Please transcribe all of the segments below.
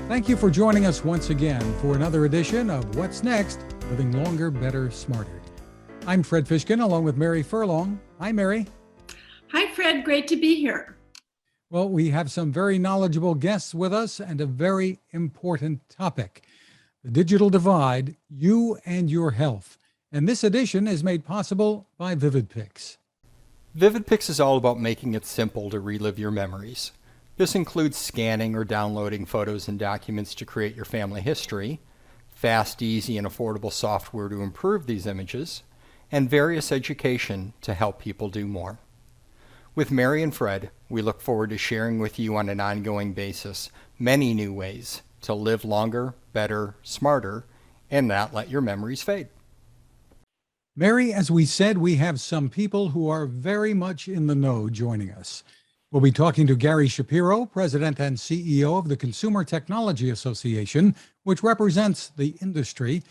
Thank you for joining us once again for another edition of What's Next, Living Longer, Better, Smarter. I'm Fred Fishkin along with Mary Furlong. Hi, Mary. Hi, Fred. Great to be here. Well, we have some very knowledgeable guests with us and a very important topic, the digital divide, you and your health. And this edition is made possible by VividPix. VividPix is all about making it simple to relive your memories. This includes scanning or downloading photos and documents to create your family history, fast, easy, and affordable software to improve these images, and various education to help people do more. With Mary and Fred, we look forward to sharing with you on an ongoing basis many new ways to live longer, better, smarter, and not let your memories fade. Mary, as we said, we have some people who are very much in the know joining us. We'll be talking to Gary Shapiro, President and CEO of the Consumer Technology Association, which represents the industry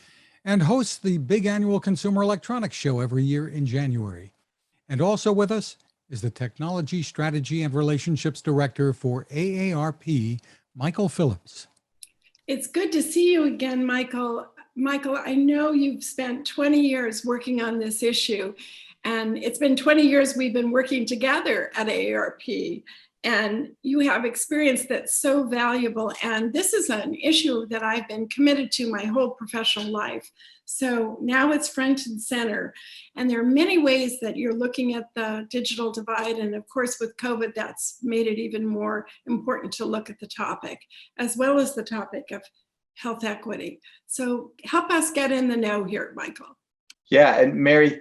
and hosts the big annual Consumer Electronics Show every year in January. And also with us is the Technology Strategy and Relationships Director for AARP, Michael Phllips. It's good to see you again, Michael. Michael, I know you've spent 20 years working on this issue, and it's been 20 years we've been working together at AARP, and you have experience that's so valuable. And this is an issue that I've been committed to my whole professional life. So now it's front and center. And there are many ways that you're looking at the digital divide. And of course, with COVID, that's made it even more important to look at the topic, as well as the topic of health equity. So help us get in the know here, Michael. Yeah, and Mary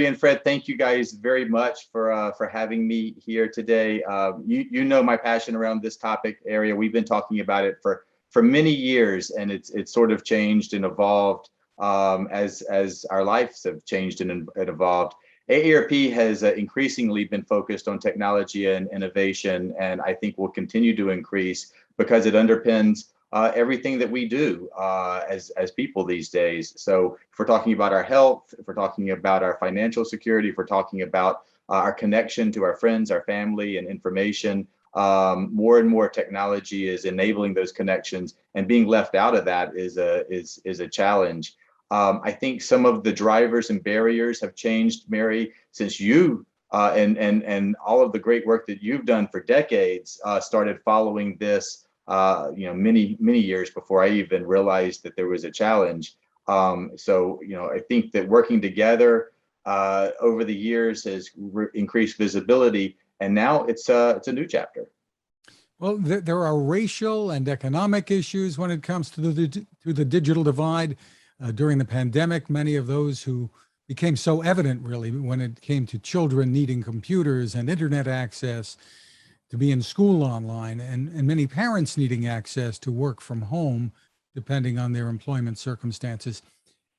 and Fred, thank you guys very much for having me here today. You know my passion around this topic area. We've been talking about it for many years, and it's sort of changed and evolved as our lives have changed and evolved. AARP has increasingly been focused on technology and innovation, and I think will continue to increase because it underpins everything that we do as people these days. So if we're talking about our health, if we're talking about our financial security, if we're talking about our connection to our friends, our family, and information, more and more technology is enabling those connections, and being left out of that is a challenge. I think some of the drivers and barriers have changed, Mary, since you and all of the great work that you've done for decades started following this. Many years before I even realized that there was a challenge. So I think that working together over the years has increased visibility, and now it's a new chapter. Well, there are racial and economic issues when it comes to the digital divide. During the pandemic, many of those who became so evident, really, when it came to children needing computers and internet access to be in school online, and many parents needing access to work from home, depending on their employment circumstances.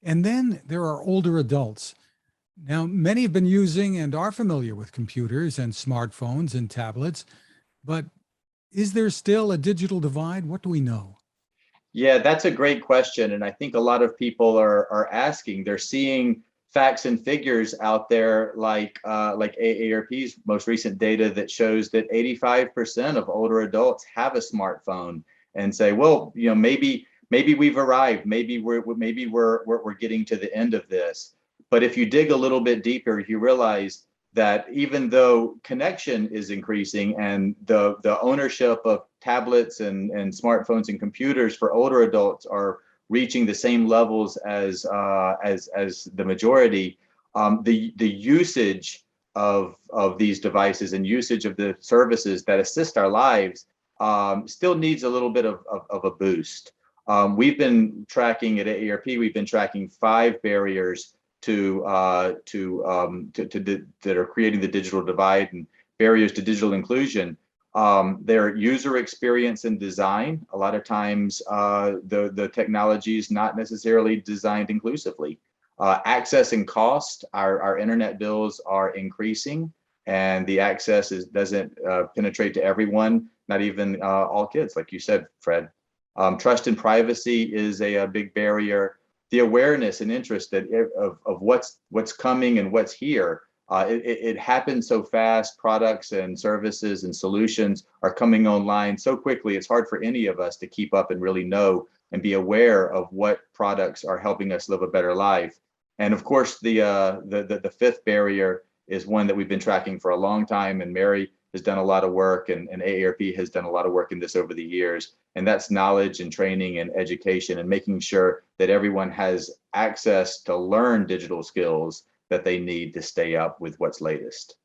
And then there are older adults. Now, many have been using and are familiar with computers and smartphones and tablets, but is there still a digital divide? What do we know? Yeah, that's a great question. And I think a lot of people are asking, they're seeing facts and figures out there like AARP's most recent data that shows that 85% of older adults have a smartphone, and say, well, maybe we've arrived, maybe we're getting to the end of this. But if you dig a little bit deeper, you realize that even though connection is increasing and the ownership of tablets and smartphones and computers for older adults are reaching the same levels as the majority, the usage of these devices and usage of the services that assist our lives still needs a little bit of a boost. We've been tracking at AARP. We've been tracking 5 barriers that are creating the digital divide and barriers to digital inclusion. Their user experience and design. A lot of times the technology is not necessarily designed inclusively. Access and cost. Our internet bills are increasing, and the access doesn't penetrate to everyone, not even all kids, like you said, Fred. Trust and privacy is a big barrier. The awareness and interest of what's coming and what's here It happens so fast. Products and services and solutions are coming online so quickly. It's hard for any of us to keep up and really know and be aware of what products are helping us live a better life. And of course, the fifth barrier is one that we've been tracking for a long time, and Mary has done a lot of work, and AARP has done a lot of work in this over the years. And that's knowledge and training and education, and making sure that everyone has access to learn digital skills that they need to stay up with what's latest.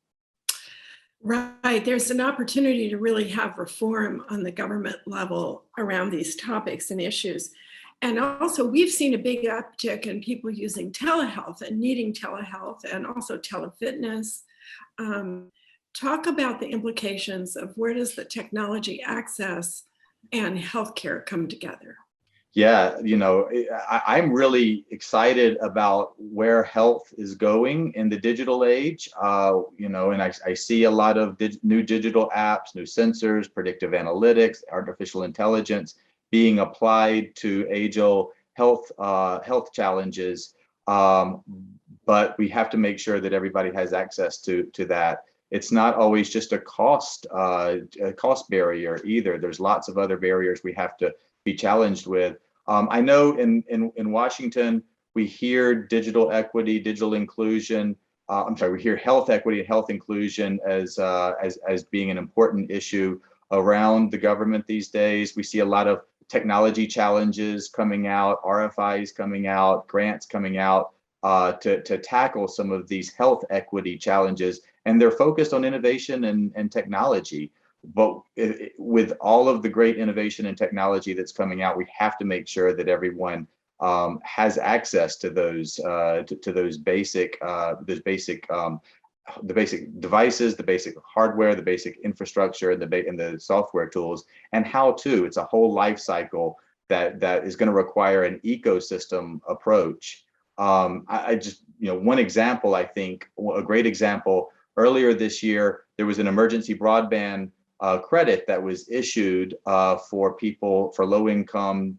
Right. There's an opportunity to really have reform on the government level around these topics and issues. And also, we've seen a big uptick in people using telehealth and needing telehealth, and also telefitness. Talk about the implications of where does the technology access and healthcare come together? Yeah, I'm really excited about where health is going in the digital age. And I see a lot of new digital apps, new sensors, predictive analytics, artificial intelligence being applied to age-old health challenges. But we have to make sure that everybody has access to that. It's not always just a cost barrier either. There's lots of other barriers we have to be challenged with. I know in Washington, we hear digital equity, digital inclusion. We hear health equity and health inclusion as being an important issue around the government these days. We see a lot of technology challenges coming out, RFIs coming out, grants coming out to tackle some of these health equity challenges. And they're focused on innovation and technology. But with all of the great innovation and technology that's coming out, we have to make sure that everyone has access to those basic devices, the basic hardware, the basic infrastructure, and the software tools, and how to. It's a whole life cycle that is going to require an ecosystem approach. I just, one example, I think a great example. Earlier this year, there was an emergency broadband credit that was issued for low-income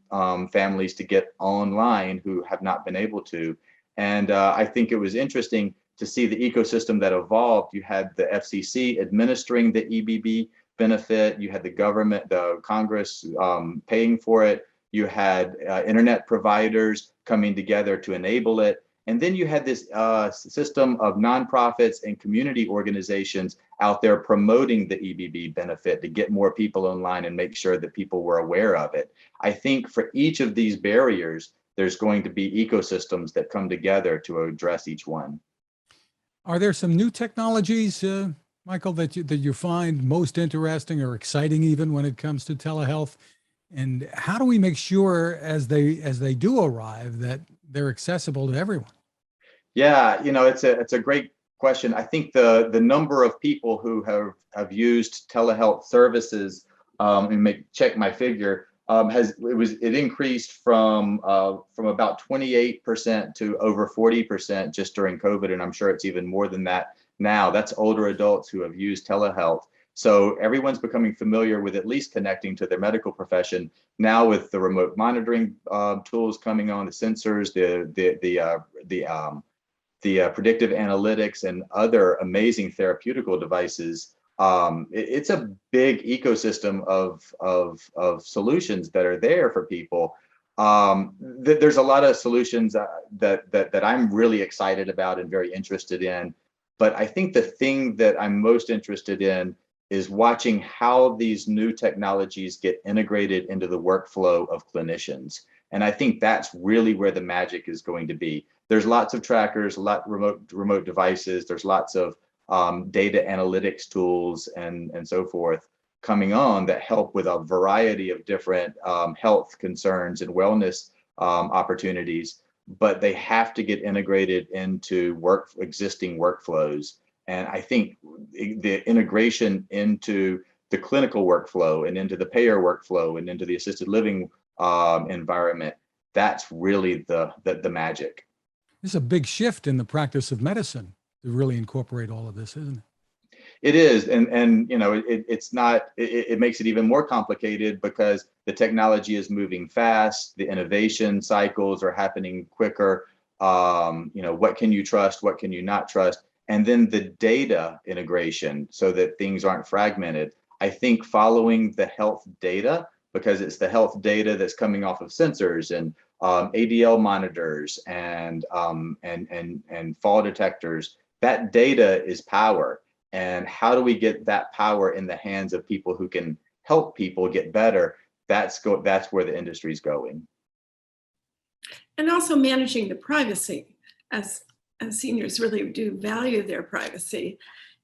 families to get online who have not been able to. And I think it was interesting to see the ecosystem that evolved. You had the FCC administering the EBB benefit. You had the government, the Congress paying for it. You had internet providers coming together to enable it. And then you had this system of nonprofits and community organizations out there promoting the EBB benefit to get more people online and make sure that people were aware of it. I think for each of these barriers, there's going to be ecosystems that come together to address each one. Are there some new technologies, Michael, that you find most interesting or exciting even when it comes to telehealth? And how do we make sure as they do arrive that they're accessible to everyone? Yeah, it's a great question. I think the number of people who have used telehealth services, and check my figure, it increased from about 28% to over 40% just during COVID, and I'm sure it's even more than that now. That's older adults who have used telehealth. So everyone's becoming familiar with at least connecting to their medical profession now with the remote monitoring tools coming on, the sensors, the predictive analytics, and other amazing therapeutical devices. It's a big ecosystem of solutions that are there for people. There's a lot of solutions that I'm really excited about and very interested in. But I think the thing that I'm most interested in is watching how these new technologies get integrated into the workflow of clinicians. And I think that's really where the magic is going to be. There's lots of trackers, remote devices. There's lots of data analytics tools and so forth coming on that help with a variety of different health concerns and wellness opportunities. But they have to get integrated into existing workflows. And I think the integration into the clinical workflow and into the payer workflow and into the assisted living environment, that's really the magic. This is a big shift in the practice of medicine to really incorporate all of this, isn't it? It is, and it's not. It makes it even more complicated because the technology is moving fast. The innovation cycles are happening quicker. What can you trust? What can you not trust? and then the data integration so that things aren't fragmented. I think following the health data, because it's the health data that's coming off of sensors and ADL monitors and fall detectors, that data is power. And how do we get that power in the hands of people who can help people get better? That's where the industry is going. And also managing the privacy, as seniors really do value their privacy.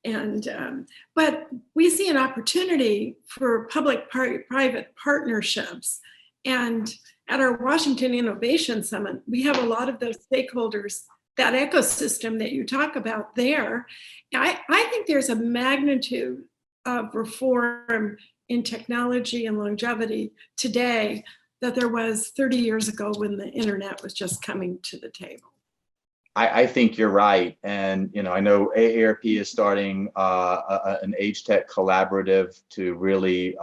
And but we see an opportunity for public-private partnerships. And at our Washington Innovation Summit, we have a lot of those stakeholders, that ecosystem that you talk about there. I think there's a magnitude of reform in technology and longevity today that there was 30 years ago when the internet was just coming to the table. I think you're right. And, I know AARP is starting an age tech collaborative to really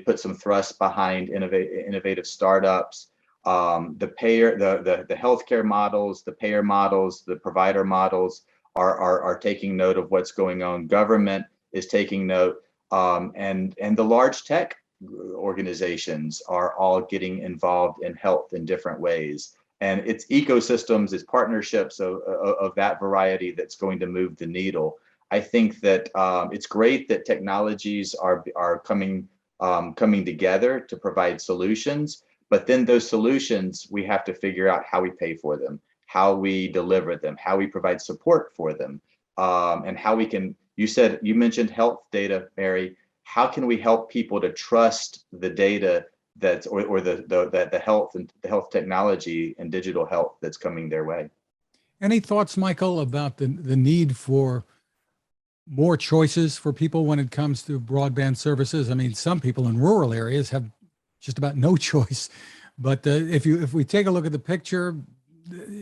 put some thrust behind innovative startups. The healthcare models, the payer models, the provider models are taking note of what's going on. Government is taking note, and the large tech organizations are all getting involved in health in different ways. And it's ecosystems, it's partnerships of that variety that's going to move the needle. I think that it's great that technologies are coming together to provide solutions, but then those solutions, we have to figure out how we pay for them, how we deliver them, how we provide support for them, and how we can, you mentioned health data, Mary, how can we help people to trust the data that's or the health and the health technology and digital health that's coming their way? Any thoughts, Michael, about the need for more choices for people when it comes to broadband services? I mean, some people in rural areas have just about no choice. But if we take a look at the picture,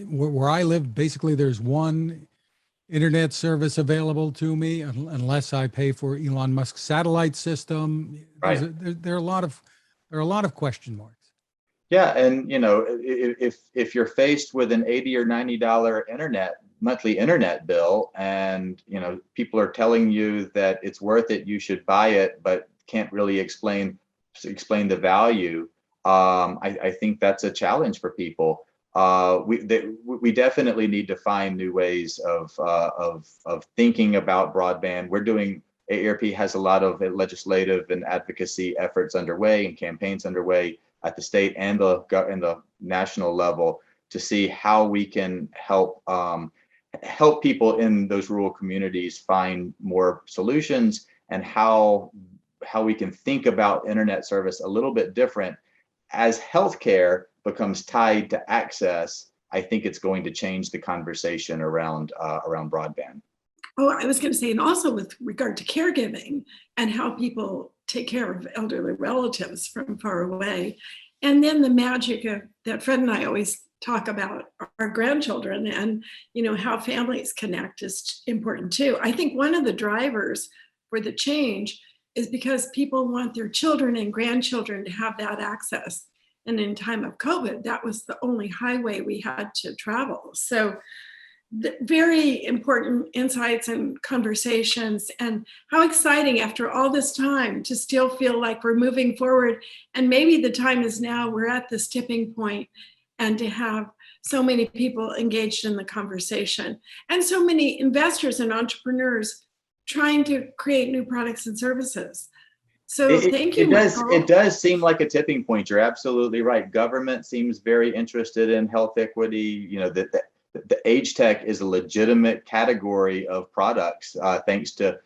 where I live, basically there's one internet service available to me unless I pay for Elon Musk's satellite system. Right. There are a lot of question marks. Yeah, and if you're faced with an $80 or $90 monthly internet bill, and people are telling you that it's worth it, you should buy it, but can't really explain the value, I think that's a challenge for people. We definitely need to find new ways of thinking about broadband. AARP has a lot of legislative and advocacy efforts underway and campaigns underway at the state and the national level to see how we can help people in those rural communities find more solutions, and how we can think about internet service a little bit different. As healthcare becomes tied to access, I think it's going to change the conversation around broadband. Oh, I was going to say, and also with regard to caregiving and how people take care of elderly relatives from far away. And then the magic that Fred and I always talk about, our grandchildren, and how families connect is important too. I think one of the drivers for the change is because people want their children and grandchildren to have that access. And in time of COVID, that was the only highway we had to travel. So very important insights and conversations, and how exciting after all this time to still feel like we're moving forward. And maybe the time is now, we're at this tipping point, and to have so many people engaged in the conversation and so many investors and entrepreneurs trying to create new products and services. So thank you, Michael. It does seem like a tipping point. You're absolutely right. Government seems very interested in health equity. The age tech is a legitimate category of products, thanks to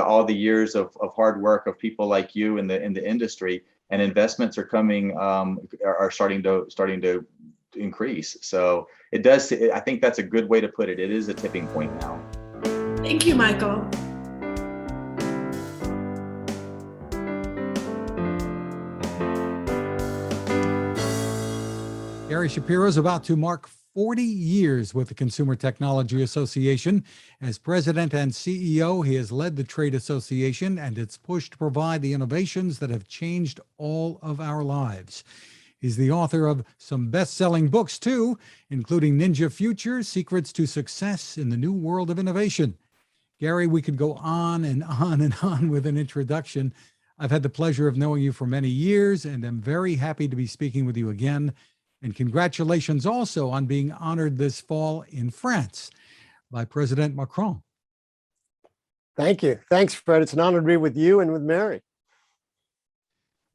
all the years of hard work of people like you in the industry, and investments are starting to increase. So it does. I think that's a good way to put it. It is a tipping point now. Thank you, Michael. Gary Shapiro is about to mark 40 years with the Consumer Technology Association. As president and CEO, he has led the trade association and its push to provide the innovations that have changed all of our lives. He's the author of some best-selling books too, including Ninja Future, Secrets to Success in the New World of Innovation. Gary, we could go on and on and on with an introduction. I've had the pleasure of knowing you for many years, and I'm very happy to be speaking with you again. And congratulations also on being honored this fall in France by President Macron. Thank you. Thanks, Fred. It's an honor to be with you and with Mary.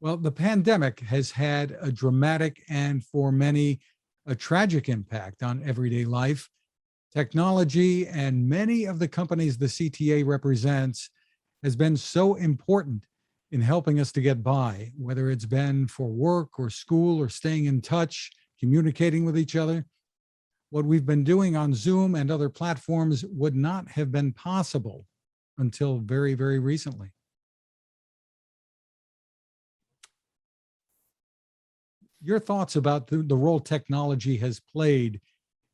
Well, the pandemic has had a dramatic and for many, a tragic impact on everyday life. Technology and many of the companies the CTA represents has been so important in helping us to get by, whether it's been for work or school or staying in touch, communicating with each other. What we've been doing on Zoom and other platforms would not have been possible until very, very recently. Your thoughts about the role technology has played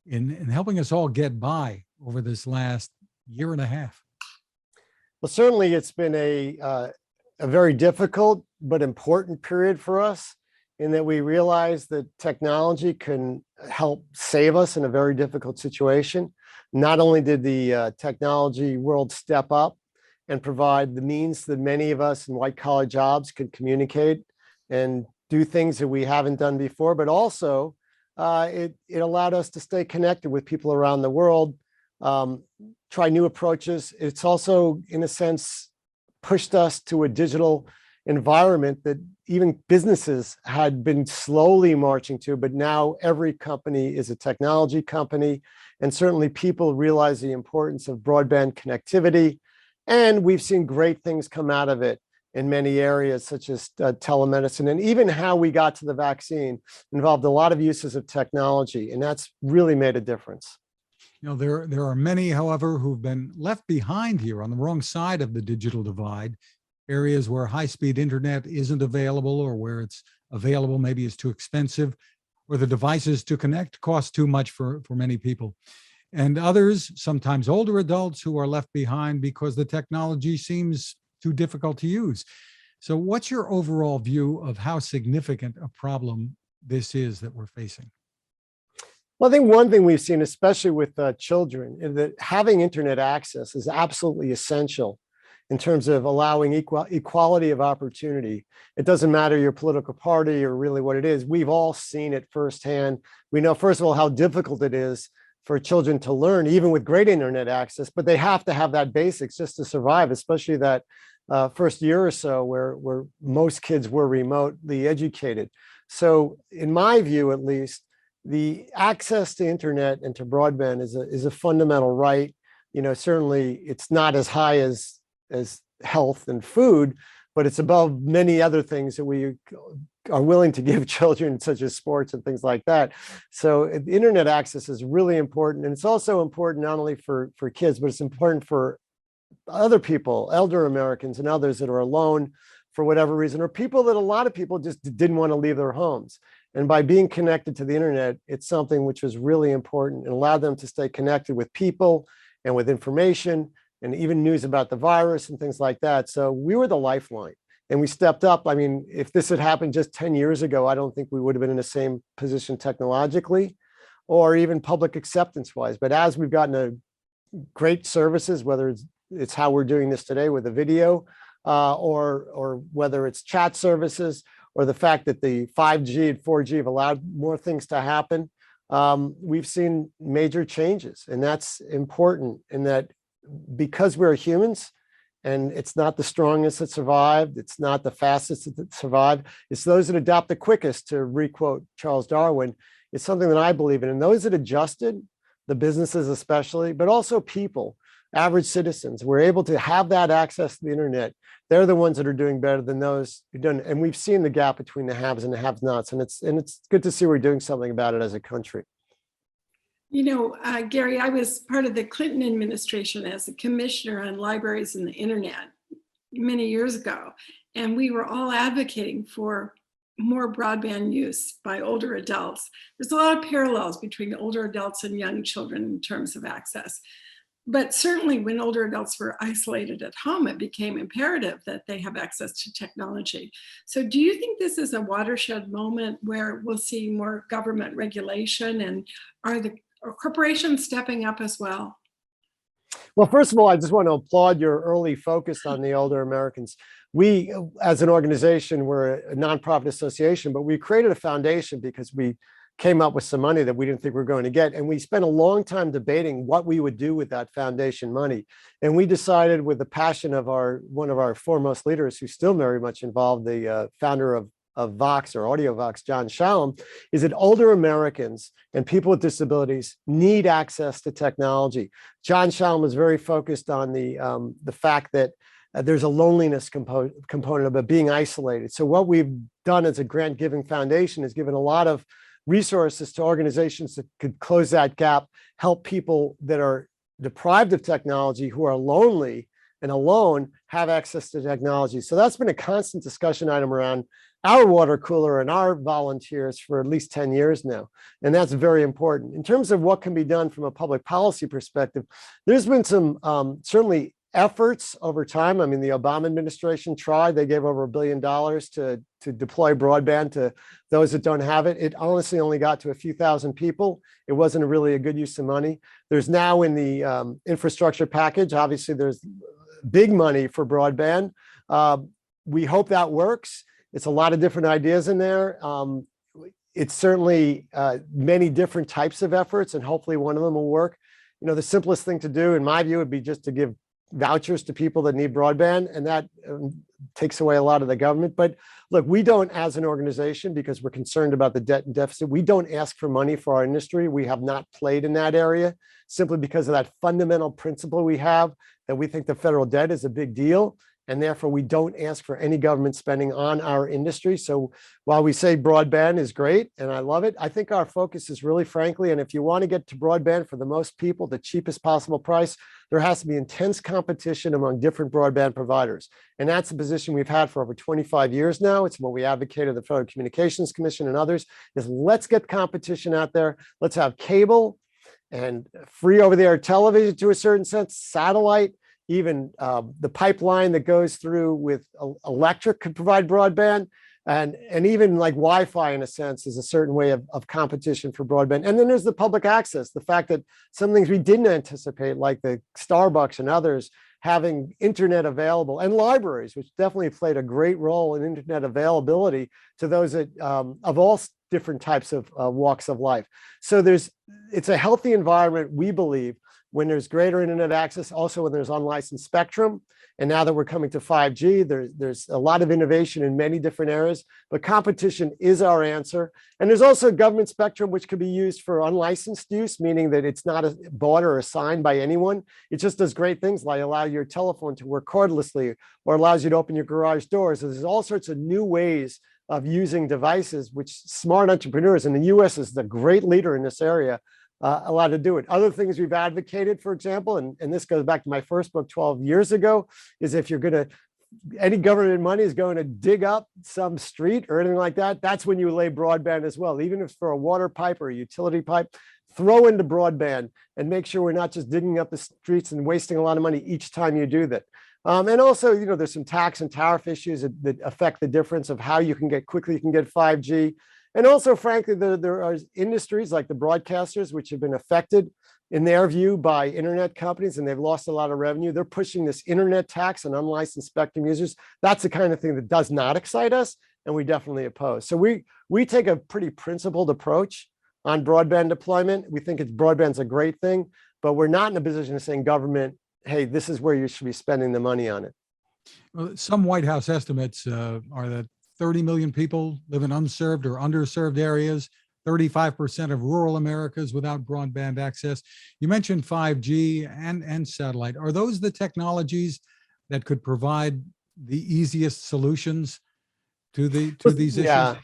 in helping us all get by over this last year and a half? Well, certainly it's been a very difficult but important period for us in that we realize that technology can help save us in a very difficult situation. Not only did the technology world step up and provide the means that many of us in white-collar jobs could communicate and do things that we haven't done before, but also it allowed us to stay connected with people around the world, try new approaches. It's also, in a sense, pushed us to a digital environment that even businesses had been slowly marching to, but now every company is a technology company. And certainly people realize the importance of broadband connectivity. And we've seen great things come out of it in many areas, such as telemedicine, and even how we got to the vaccine involved a lot of uses of technology, and that's really made a difference. You know, there are many, however, who've been left behind here on the wrong side of the digital divide, areas where high-speed internet isn't available, or where it's available maybe is too expensive, or the devices to connect cost too much for many people. And others, sometimes older adults, who are left behind because the technology seems too difficult to use. So what's your overall view of how significant a problem this is that we're facing? Well, I think one thing we've seen, especially with children, is that having internet access is absolutely essential in terms of allowing equality of opportunity. It doesn't matter your political party or really what it is. We've all seen it firsthand. We know, first of all, how difficult it is for children to learn, even with great internet access, but they have to have that basics just to survive, especially that first year or so where most kids were remotely educated. So in my view, at least, the access to internet and to broadband is a fundamental right. You know, certainly it's not as high as health and food, but it's above many other things that we are willing to give children, such as sports and things like that. So internet access is really important. And it's also important not only for kids, but it's important for other people, elder Americans and others that are alone for whatever reason, or people that a lot of people just didn't want to leave their homes. And by being connected to the internet, it's something which was really important and allowed them to stay connected with people and with information and even news about the virus and things like that. So we were the lifeline and we stepped up. I mean, if this had happened just 10 years ago, I don't think we would have been in the same position technologically or even public acceptance wise. But as we've gotten a great services, whether it's how we're doing this today with a video or whether it's chat services or the fact that the 5G and 4G have allowed more things to happen, we've seen major changes. And that's important in that because we're humans and it's not the strongest that survived, it's not the fastest that survived, it's those that adapt the quickest, to requote Charles Darwin. It's something that I believe in. And those that adjusted, the businesses especially, but also people, average citizens, were able to have that access to the internet. They're the ones that are doing better than those who don't. And we've seen the gap between the haves and the have-nots. And it's good to see we're doing something about it as a country. You know, Gary, I was part of the Clinton administration as a commissioner on libraries and the internet many years ago. And we were all advocating for more broadband use by older adults. There's a lot of parallels between older adults and young children in terms of access. But certainly when older adults were isolated at home, it became imperative that they have access to technology. So do you think this is a watershed moment where we'll see more government regulation, and are corporations stepping up as well? Well, first of all, I just want to applaud your early focus on the older Americans. We, as an organization, we're a nonprofit association, but we created a foundation because we came up with some money that we didn't think we were going to get. And we spent a long time debating what we would do with that foundation money. And we decided, with the passion of one of our foremost leaders, who's still very much involved, the founder of Vox, or Audio Vox, John Shalom, is that older Americans and people with disabilities need access to technology. John Shalom was very focused on the fact that there's a loneliness component of it, being isolated. So what we've done as a grant-giving foundation is given a lot of resources to organizations that could close that gap, help people that are deprived of technology, who are lonely and alone, have access to technology. So that's been a constant discussion item around our water cooler and our volunteers for at least 10 years now. And that's very important. In terms of what can be done from a public policy perspective, there's been some certainly efforts over time. I mean, the Obama administration tried. They gave over $1 billion to deploy broadband to those that don't have it. It honestly only got to a few thousand people. It wasn't really a good use of money. There's now, in the infrastructure package, obviously there's big money for broadband. We hope that works. It's a lot of different ideas in there. It's certainly many different types of efforts, and hopefully one of them will work. You know, the simplest thing to do, in my view, would be just to give vouchers to people that need broadband, and that takes away a lot of the government. But look, we don't, as an organization, because we're concerned about the debt and deficit, we don't ask for money for our industry. We have not played in that area, simply because of that fundamental principle we have, that we think the federal debt is a big deal, and therefore we don't ask for any government spending on our industry. So while we say broadband is great, and I love it, I think our focus is really, frankly, and if you want to get to broadband for the most people, the cheapest possible price, there has to be intense competition among different broadband providers. And that's a position we've had for over 25 years now. It's what we advocated, the Federal Communications Commission and others, is let's get competition out there. Let's have cable and free over-the-air television to a certain sense, satellite, even the pipeline that goes through with electric could provide broadband, and even like Wi-Fi, in a sense, is a certain way of competition for broadband. And then there's the public access, the fact that some things we didn't anticipate, like the Starbucks and others, having internet available, and libraries, which definitely played a great role in internet availability to those that, of all different types of walks of life. So it's a healthy environment, we believe, when there's greater internet access, also when there's unlicensed spectrum. And now that we're coming to 5G, there's a lot of innovation in many different areas, but competition is our answer. And there's also government spectrum, which could be used for unlicensed use, meaning that it's not bought or assigned by anyone. It just does great things, like allow your telephone to work cordlessly, or allows you to open your garage doors. So there's all sorts of new ways of using devices, which smart entrepreneurs, and the US is the great leader in this area, allowed to do it. Other things we've advocated, for example, and this goes back to my first book 12 years ago, is if you're going to, any government money is going to dig up some street or anything like that, that's when you lay broadband as well. Even if it's for a water pipe or a utility pipe, throw into broadband and make sure we're not just digging up the streets and wasting a lot of money each time you do that. And also, you know, there's some tax and tariff issues that affect the difference of how you can get 5G. And also, frankly, there are industries like the broadcasters, which have been affected, in their view, by internet companies, and they've lost a lot of revenue. They're pushing this internet tax on unlicensed spectrum users. That's the kind of thing that does not excite us, and we definitely oppose. So we take a pretty principled approach on broadband deployment. We think broadband's a great thing, but we're not in a position of saying, government, hey, this is where you should be spending the money on it. Well, some White House estimates are that 30 million people live in unserved or underserved areas. 35% of rural America is without broadband access. You mentioned 5G and satellite. Are those the technologies that could provide the easiest solutions to these issues? Yeah.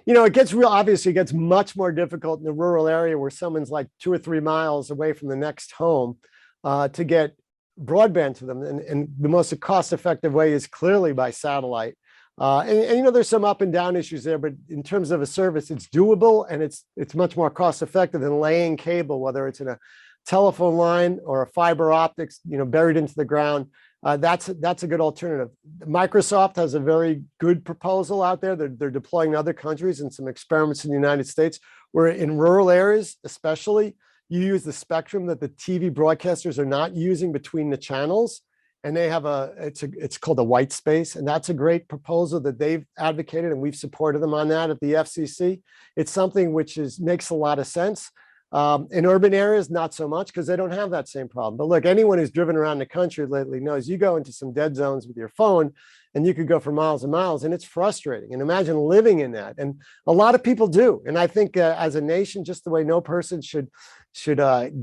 You know, it gets obviously it gets much more difficult in the rural area where someone's like 2 or 3 miles away from the next home to get broadband to them. And the most cost-effective way is clearly by satellite. And you know, there's some up and down issues there, but in terms of a service, it's doable, and it's much more cost effective than laying cable, whether it's in a telephone line or a fiber optics, buried into the ground, that's a good alternative. Microsoft has a very good proposal out there. They're deploying in other countries and some experiments in the United States, where in rural areas, especially, you use the spectrum that the TV broadcasters are not using between the channels. And they have it's called a white space. And that's a great proposal that they've advocated, and we've supported them on that at the FCC. It's something which makes a lot of sense. In urban areas, not so much, because they don't have that same problem. But look, anyone who's driven around the country lately knows you go into some dead zones with your phone and you could go for miles and miles, and it's frustrating. And imagine living in that. And a lot of people do. And I think as a nation, just the way no person should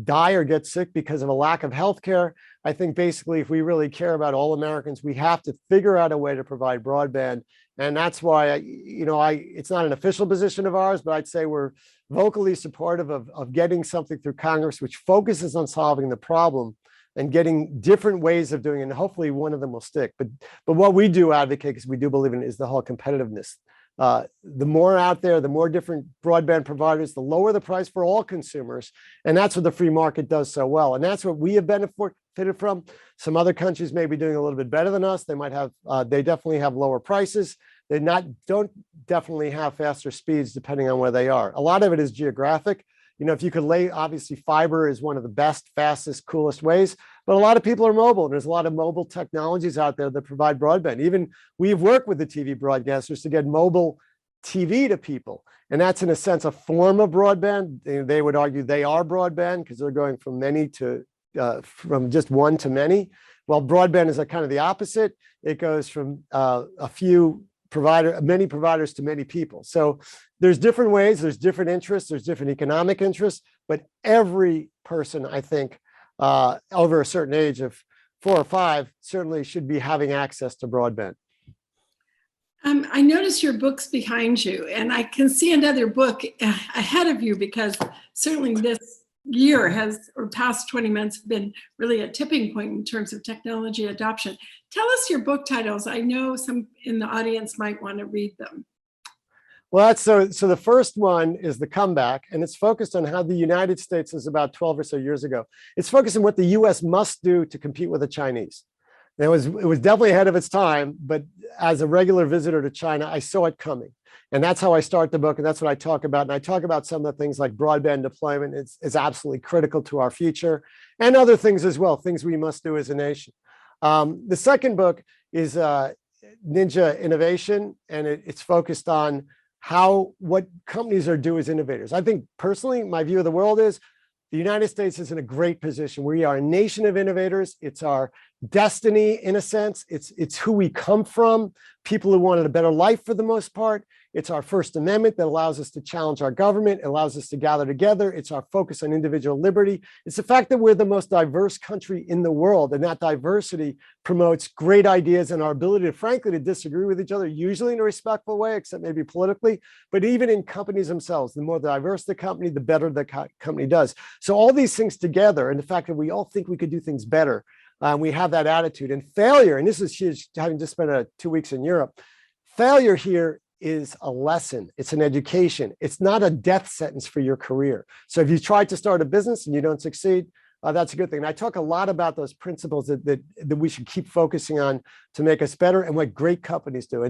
die or get sick because of a lack of health care, I think basically if we really care about all Americans, we have to figure out a way to provide broadband. And that's why, it's not an official position of ours, but I'd say we're vocally supportive of getting something through Congress which focuses on solving the problem and getting different ways of doing it. And hopefully one of them will stick. But what we do advocate, because we do believe in it, is the whole competitiveness. The more out there, the more different broadband providers, the lower the price for all consumers. And that's what the free market does so well. And that's what we have benefited from. Some other countries may be doing a little bit better than us. They might have, they definitely have lower prices. They don't definitely have faster speeds depending on where they are. A lot of it is geographic. If you could obviously fiber is one of the best, fastest, coolest ways, but a lot of people are mobile. There's a lot of mobile technologies out there that provide broadband. Even we've worked with the TV broadcasters to get mobile TV to people. And that's in a sense a form of broadband. They would argue they are broadband because they're going from from just one to many. Well, broadband is kind of the opposite. It goes from many providers to many people. So there's different ways, there's different interests, there's different economic interests, but every person, I think, over a certain age of 4 or 5 certainly should be having access to broadband. I notice your book's behind you, and I can see another book ahead of you, because certainly this year or past 20 months have been really a tipping point in terms of technology adoption. Tell us your book titles. I know some in the audience might want to read them. Well, so the first one is The Comeback, and it's focused on how the United States is about 12 or so years ago. It's focused on what the US must do to compete with the Chinese. And it was definitely ahead of its time, but as a regular visitor to China, I saw it coming. And that's how I start the book, and that's what I talk about. And I talk about some of the things like broadband deployment is absolutely critical to our future, and other things as well, things we must do as a nation. The second book is Ninja Innovation, and it's focused on what companies are doing as innovators. I think personally, my view of the world is the United States is in a great position. We are a nation of innovators. It's our destiny, in a sense. It's who we come from, people who wanted a better life for the most part. It's our First Amendment that allows us to challenge our government. It allows us to gather together. It's our focus on individual liberty. It's the fact that we're the most diverse country in the world, and that diversity promotes great ideas and our ability to, frankly, to disagree with each other, usually in a respectful way, except maybe politically, but even in companies themselves. The more diverse the company, the better the company does. So all these things together, and the fact that we all think we could do things better, we have that attitude. And failure, and this is huge, having just spent 2 weeks in Europe, failure here is a lesson. It's an education. It's not a death sentence for your career. So if you try to start a business and you don't succeed, that's a good thing. And I talk a lot about those principles that we should keep focusing on to make us better, and what great companies do.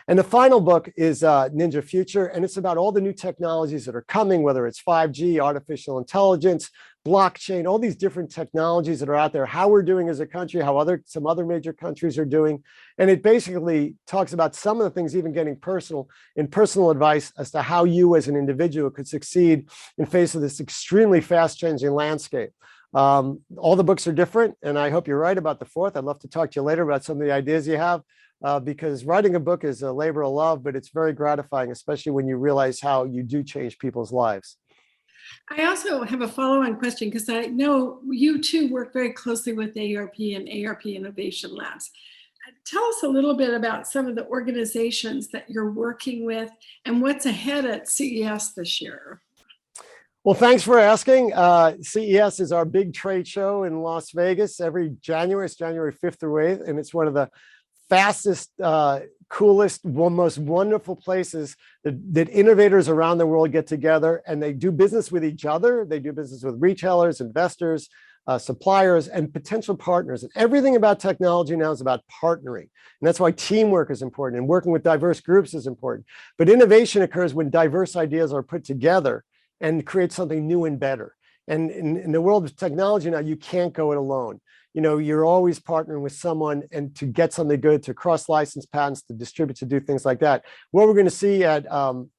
And the final book is Ninja Future, and it's about all the new technologies that are coming, whether it's 5G, artificial intelligence, blockchain, all these different technologies that are out there, how we're doing as a country, how some other major countries are doing. And it basically talks about some of the things, even getting personal advice as to how you as an individual could succeed in face of this extremely fast changing landscape. All the books are different, and I hope you're right about the fourth. I'd love to talk to you later about some of the ideas you have, because writing a book is a labor of love, but it's very gratifying, especially when you realize how you do change people's lives. I also have a follow-on question, because I know you too work very closely with AARP and AARP Innovation Labs. Tell us a little bit about some of the organizations that you're working with and what's ahead at CES this year. Well, thanks for asking. CES is our big trade show in Las Vegas every January. It's January 5th through 8th, and it's one of the fastest coolest, most wonderful places that innovators around the world get together, and they do business with each other. They do business with retailers, investors, suppliers, and potential partners. And everything about technology now is about partnering. And that's why teamwork is important, and working with diverse groups is important. But innovation occurs when diverse ideas are put together and create something new and better. And in the world of technology now, you can't go it alone. You know, you're always partnering with someone, and to get something good, to cross-license patents, to distribute, to do things like that. What we're going to see at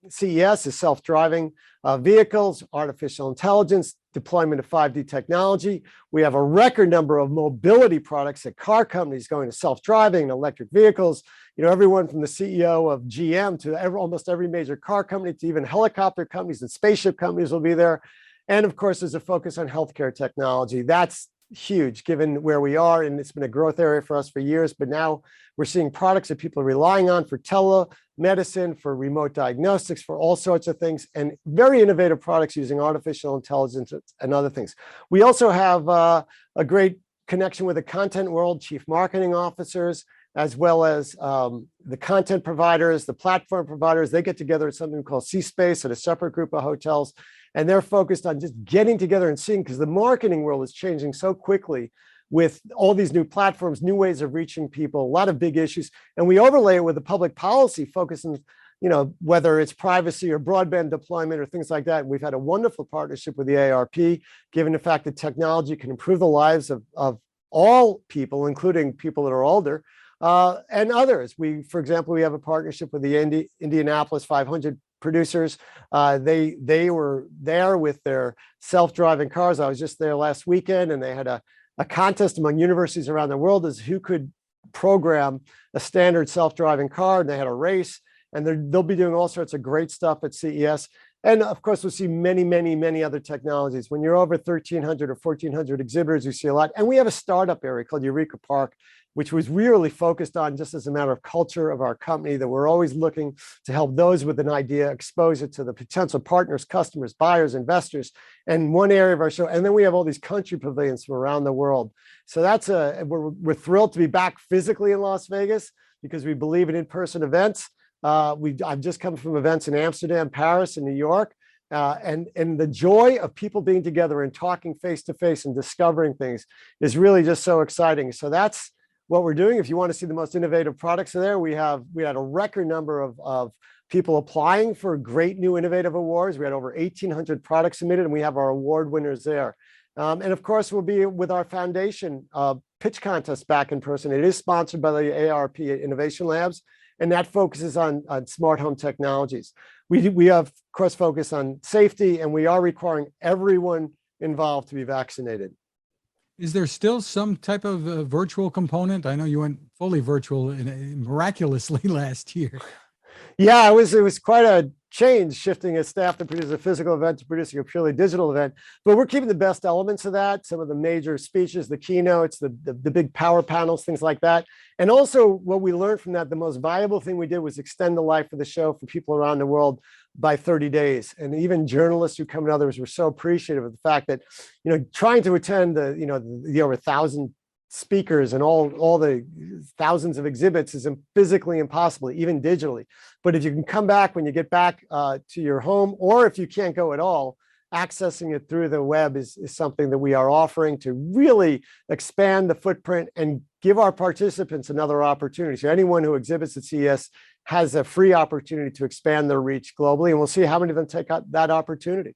CES is self-driving vehicles, artificial intelligence, deployment of 5D technology. We have a record number of mobility products at car companies going to self-driving and electric vehicles. You know, everyone from the CEO of GM to almost every major car company, to even helicopter companies and spaceship companies will be there. And of course, there's a focus on healthcare technology. That's huge given where we are, and it's been a growth area for us for years, but now we're seeing products that people are relying on for telemedicine, for remote diagnostics, for all sorts of things, and very innovative products using artificial intelligence and other things. We also have a great connection with the content world, chief marketing officers, as well as the content providers, the platform providers. They get together at something called C-Space at a separate group of hotels. And they're focused on just getting together and seeing, because the marketing world is changing so quickly with all these new platforms, new ways of reaching people, a lot of big issues. And we overlay it with the public policy focusing, you know, whether it's privacy or broadband deployment or things like that. We've had a wonderful partnership with the AARP, given the fact that technology can improve the lives of all people, including people that are older, and others. For example, we have a partnership with the Indianapolis 500 producers. They were there with their self-driving cars. I was just there last weekend, and they had a contest among universities around the world as who could program a standard self-driving car. And they had a race, and they'll be doing all sorts of great stuff at CES. And of course, we'll see many, many, many other technologies. When you're over 1,300 or 1,400 exhibitors, you see a lot. And we have a startup area called Eureka Park, which was really focused on, just as a matter of culture of our company, that we're always looking to help those with an idea expose it to the potential partners, customers, buyers, investors, and one area of our show. And then we have all these country pavilions from around the world. So that's we're thrilled to be back physically in Las Vegas, because we believe in in-person events. I've just come from events in Amsterdam, Paris, and New York. And the joy of people being together and talking face to face and discovering things is really just so exciting. So that's what we're doing. If you want to see the most innovative products there, we had a record number of people applying for great new innovative awards. We had over 1,800 products submitted, and we have our award winners there. And of course, we'll be with our foundation pitch contest back in person. It is sponsored by the AARP Innovation Labs, and that focuses on smart home technologies. We have, of course, focus on safety, and we are requiring everyone involved to be vaccinated. Is there still some type of virtual component? I know you went fully virtual miraculously last year. Yeah, it was quite a change, shifting a staff to produce a physical event to producing a purely digital event. But we're keeping the best elements of that, some of the major speeches, the keynotes, the big power panels, things like that. And also what we learned from that, the most valuable thing we did was extend the life of the show for people around the world by 30 days. And even journalists who come and others were so appreciative of the fact that, you know, trying to attend the over 1,000 speakers and all the thousands of exhibits is physically impossible, even digitally. But if you can come back when you get back to your home, or if you can't go at all, accessing it through the web is something that we are offering to really expand the footprint and give our participants another opportunity. So anyone who exhibits at CES has a free opportunity to expand their reach globally, and we'll see how many of them take out that opportunity.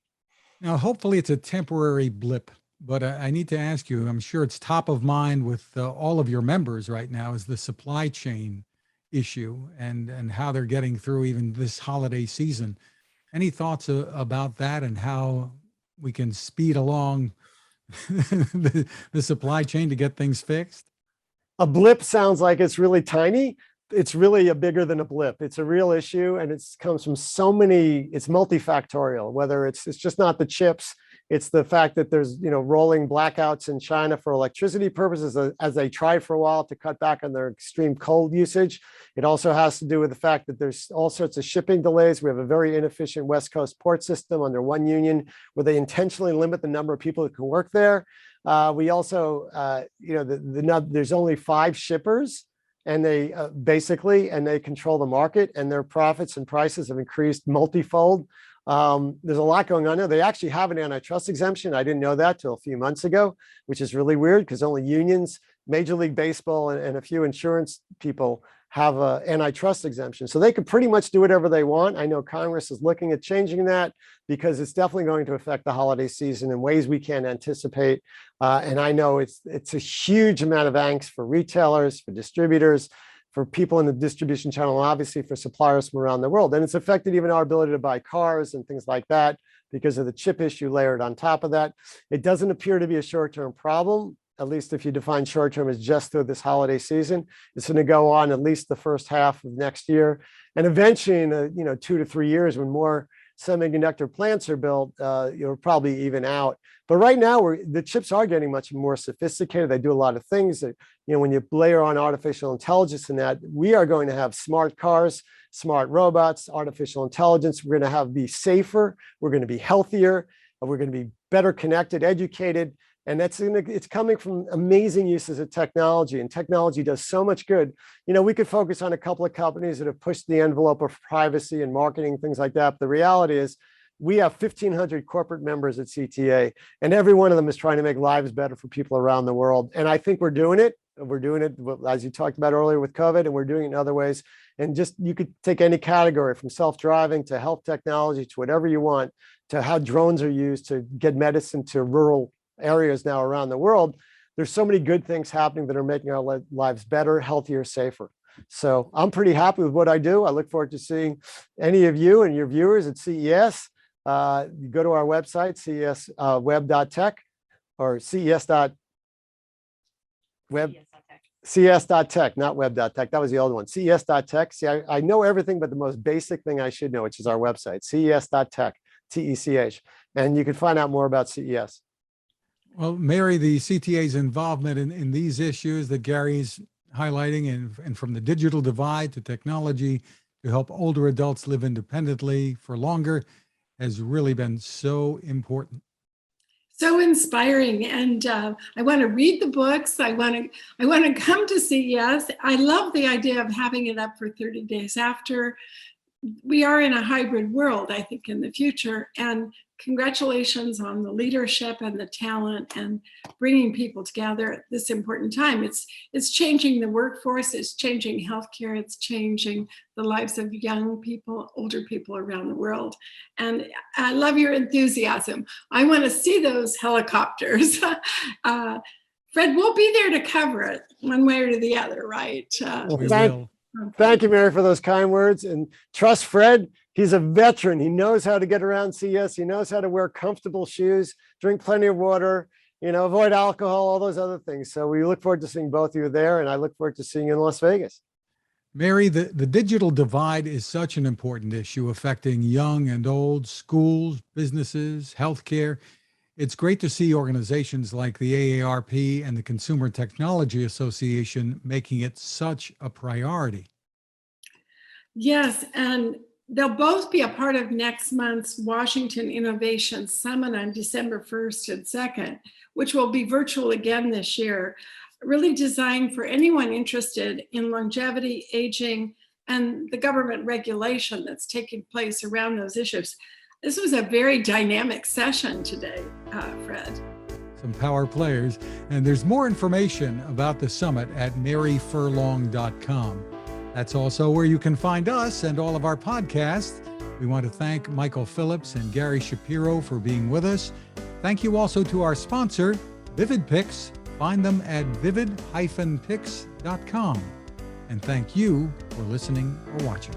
Now, hopefully it's a temporary blip, but I need to ask you, I'm sure it's top of mind with all of your members right now, is the supply chain issue and how they're getting through even this holiday season. Any thoughts about that and how we can speed along the supply chain to get things fixed? A blip sounds like it's really tiny. It's really bigger than a blip. It's a real issue, and it comes from so many, it's multifactorial, whether it's just not the chips. It's the fact that there's, rolling blackouts in China for electricity purposes as they tried for a while to cut back on their extreme cold usage. It also has to do with the fact that there's all sorts of shipping delays. We have a very inefficient West Coast port system under one union where they intentionally limit the number of people that can work there. We also, there's only 5 shippers and they they control the market, and their profits and prices have increased multifold. There's a lot going on there. They actually have an antitrust exemption. I didn't know that till a few months ago, which is really weird because only unions, Major League Baseball, and a few insurance people have an antitrust exemption. So they could pretty much do whatever they want. I know Congress is looking at changing that because it's definitely going to affect the holiday season in ways we can't anticipate. And I know it's a huge amount of angst for retailers, for distributors, for people in the distribution channel, and obviously for suppliers from around the world. And it's affected even our ability to buy cars and things like that because of the chip issue layered on top of that. It doesn't appear to be a short-term problem, at least if you define short-term as just through this holiday season. It's going to go on at least the first half of next year. And eventually in 2 to 3 years, when more semiconductor plants are built, you'll probably even out. But right now, the chips are getting much more sophisticated. They do a lot of things that, when you layer on artificial intelligence and that, we are going to have smart cars, smart robots, artificial intelligence. We're going to be safer. We're going to be healthier. We're going to be better connected, educated. And it's coming from amazing uses of technology, and technology does so much good. We could focus on a couple of companies that have pushed the envelope of privacy and marketing, things like that. But the reality is we have 1,500 corporate members at CTA, and every one of them is trying to make lives better for people around the world. And I think we're doing it. We're doing it, as you talked about earlier with COVID, and we're doing it in other ways. And just, you could take any category from self-driving to health technology to whatever you want, to how drones are used to get medicine to rural areas now around the world. There's so many good things happening that are making our lives better, healthier, safer. So I'm pretty happy with what I do. I look forward to seeing any of you and your viewers at CES. You go to our website, cesweb.tech or ces.web. CS.tech, not web.tech. That was the old one. ces.tech. See, I know everything but the most basic thing I should know, which is our website, ces.tech, TECH. And you can find out more about CES. Well, Mary, the CTA's involvement in these issues that Gary's highlighting, and from the digital divide to technology to help older adults live independently for longer, has really been so important. So inspiring. And I want to read the books. I want to come to CES. I love the idea of having it up for 30 days after. We are in a hybrid world, I think, in the future. And congratulations on the leadership and the talent and bringing people together at this important time. It's changing the workforce, it's changing healthcare, it's changing the lives of young people, older people around the world. And I love your enthusiasm. I want to see those helicopters. Fred, we'll be there to cover it one way or the other, right? We will. Thank you, Mary, for those kind words. And trust Fred. He's a veteran. He knows how to get around CES. He knows how to wear comfortable shoes, drink plenty of water, avoid alcohol, all those other things. So we look forward to seeing both of you there, and I look forward to seeing you in Las Vegas. Mary, the digital divide is such an important issue affecting young and old, schools, businesses, healthcare. It's great to see organizations like the AARP and the Consumer Technology Association making it such a priority. Yes, and they'll both be a part of next month's Washington Innovation Summit on December 1st and 2nd, which will be virtual again this year, really designed for anyone interested in longevity, aging, and the government regulation that's taking place around those issues. This was a very dynamic session today, Fred. Some power players. And there's more information about the summit at maryfurlong.com. That's also where you can find us and all of our podcasts. We want to thank Michael Phllips and Gary Shapiro for being with us. Thank you also to our sponsor, Vivid Picks. Find them at vivid-picks.com. And thank you for listening or watching.